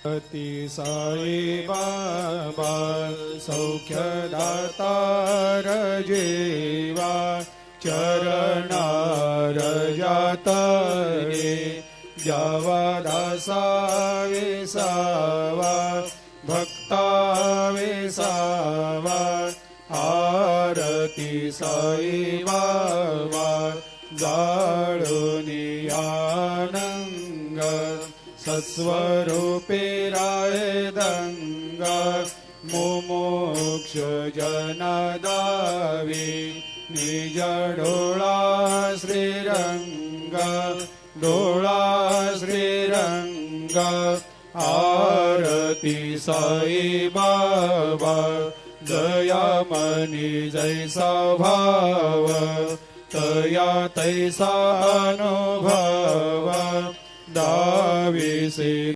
ती साई बाबा सौख्यदातार जीवा चरणार जातरे जावा दासा विसावा भक्ता विसावा आरती साई बाबा जाळुनी आनंग सत्स्वरूपे राय दंगा मुमुक्ष जनदावी निज डोळा श्रीरंग डोळा श्रीरंग आरती साई बाबा जया मनी जैसा भाव तया तैसा अनुभव दाविसे